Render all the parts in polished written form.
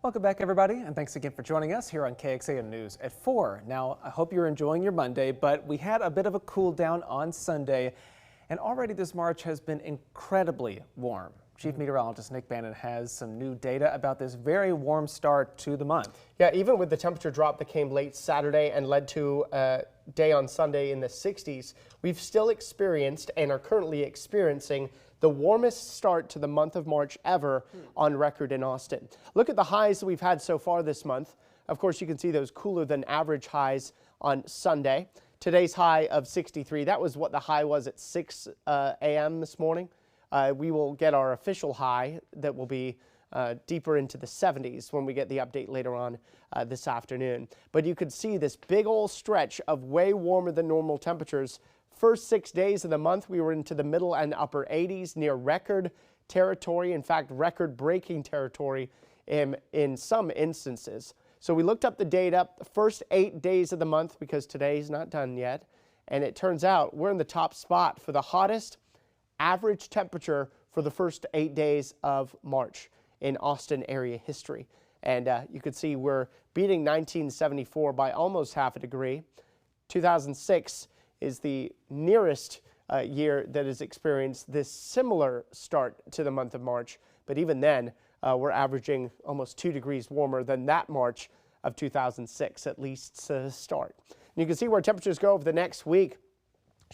Welcome back, everybody, and thanks again for joining us here on KXAN News at 4. Now, I hope you're enjoying your Monday, but we had a bit of a cool down on Sunday, and already this March has been incredibly warm. Chief Meteorologist Nick Bannin has some new data about this very warm start to the month. Yeah, even with the temperature drop that came late Saturday and led to a day on Sunday in the 60s, we've still experienced and are currently experiencing the warmest start to the month of March ever on record in Austin. Look at the highs that we've had so far this month. Of course, you can see those cooler than average highs on Sunday. Today's high of 63, that was what the high was at 6 a.m. this morning. We will get our official high that will be deeper into the 70s when we get the update later on this afternoon. But you could see this big old stretch of way warmer than normal temperatures. First 6 days of the month, we were into the middle and upper 80s, near record territory, in fact, record-breaking territory in some instances. So we looked up the data, the first 8 days of the month, because today's not done yet, and it turns out we're in the top spot for the hottest average temperature for the first 8 days of March in Austin area history. And you could see we're beating 1974 by almost half a degree. 2006 is the nearest year that has experienced this similar start to the month of March. But even then, we're averaging almost 2 degrees warmer than that March of 2006, at least to start. And you can see where temperatures go over the next week.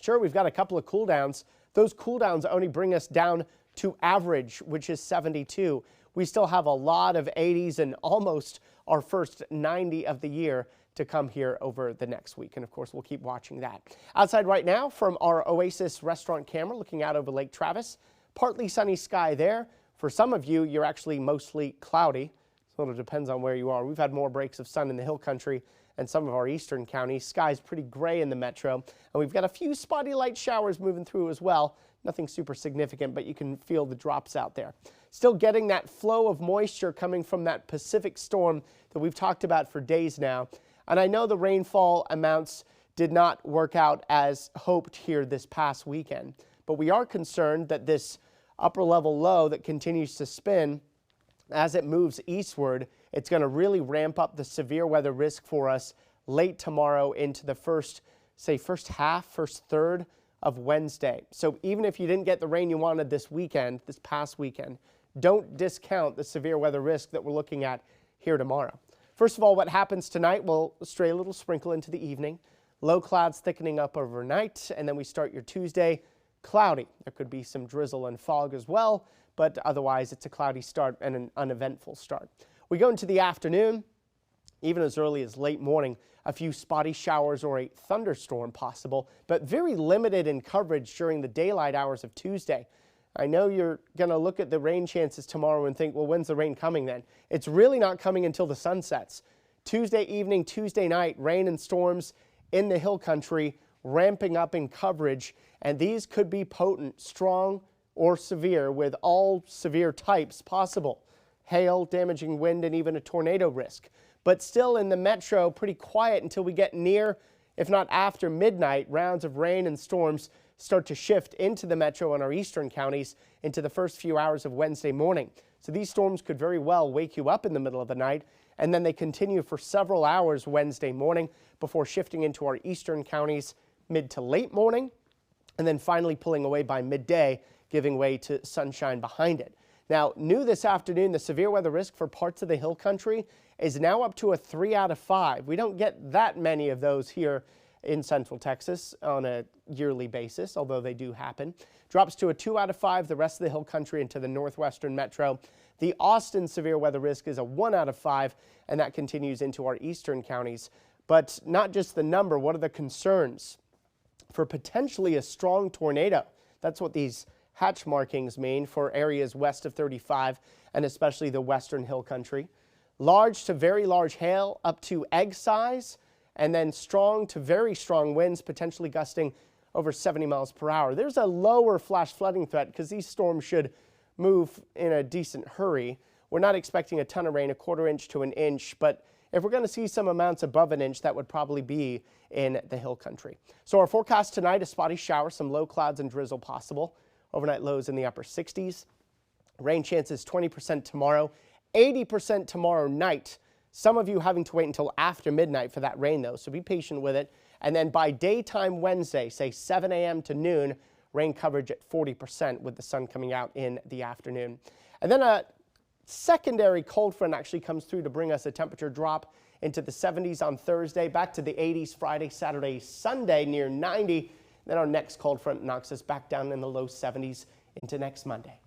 Sure, we've got a couple of cool downs. Those cool downs only bring us down to average, which is 72. We still have a lot of 80s and almost our first 90 of the year to come here over the next week. And of course, we'll keep watching that. Outside right now from our Oasis restaurant camera looking out over Lake Travis, partly sunny sky there. For some of you, you're actually mostly cloudy. So it depends on where you are. We've had more breaks of sun in the hill country and some of our eastern counties. Sky's pretty gray in the metro, and we've got a few spotty light showers moving through as well. Nothing super significant, but you can feel the drops out there. Still getting that flow of moisture coming from that Pacific storm that we've talked about for days now. And I know the rainfall amounts did not work out as hoped here this past weekend, but we are concerned that this upper level low that continues to spin as it moves eastward, it's going to really ramp up the severe weather risk for us late tomorrow into the first third of Wednesday. So even if you didn't get the rain you wanted this past weekend, don't discount the severe weather risk that we're looking at here tomorrow. First of all, what happens tonight will stray a little sprinkle into the evening. Low clouds thickening up overnight, and then we start your Tuesday cloudy. There could be some drizzle and fog as well, but otherwise it's a cloudy start and an uneventful start. We go into the afternoon, even as early as late morning, a few spotty showers or a thunderstorm possible, but very limited in coverage during the daylight hours of Tuesday. I know you're going to look at the rain chances tomorrow and think, well, when's the rain coming then? It's really not coming until the sun sets. Tuesday evening, Tuesday night, rain and storms in the hill country, ramping up in coverage, and these could be potent, strong, or severe, with all severe types possible. Hail, damaging wind, and even a tornado risk. But still in the metro, pretty quiet until we get near, if not after midnight. Rounds of rain and storms start to shift into the metro and our eastern counties into the first few hours of Wednesday morning. So these storms could very well wake you up in the middle of the night, and then they continue for several hours Wednesday morning before shifting into our eastern counties mid to late morning, and then finally pulling away by midday, giving way to sunshine behind it. Now, new this afternoon, the severe weather risk for parts of the hill country is now up to a 3 out of 5. We don't get that many of those here in Central Texas on a yearly basis, although they do happen. Drops to a 2 out of 5, the rest of the hill country into the northwestern metro. The Austin severe weather risk is a 1 out of 5, and that continues into our eastern counties. But not just the number, what are the concerns for potentially a strong tornado? That's what these hatch markings mean for areas west of 35 and especially the western hill country. Large to very large hail up to egg size, and then strong to very strong winds, potentially gusting over 70 miles per hour. There's a lower flash flooding threat because these storms should move in a decent hurry. We're not expecting a ton of rain, a 1/4 inch to an inch, but if we're going to see some amounts above an inch, that would probably be in the hill country. So our forecast tonight, a spotty shower, some low clouds and drizzle possible. Overnight lows in the upper 60s. Rain chances 20% tomorrow, 80% tomorrow night. Some of you having to wait until after midnight for that rain, though, so be patient with it. And then by daytime Wednesday, say 7 a.m. to noon, rain coverage at 40% with the sun coming out in the afternoon. And then a secondary cold front actually comes through to bring us a temperature drop into the 70s on Thursday, back to the 80s Friday, Saturday, Sunday, near 90. Then our next cold front knocks us back down in the low 70s into next Monday.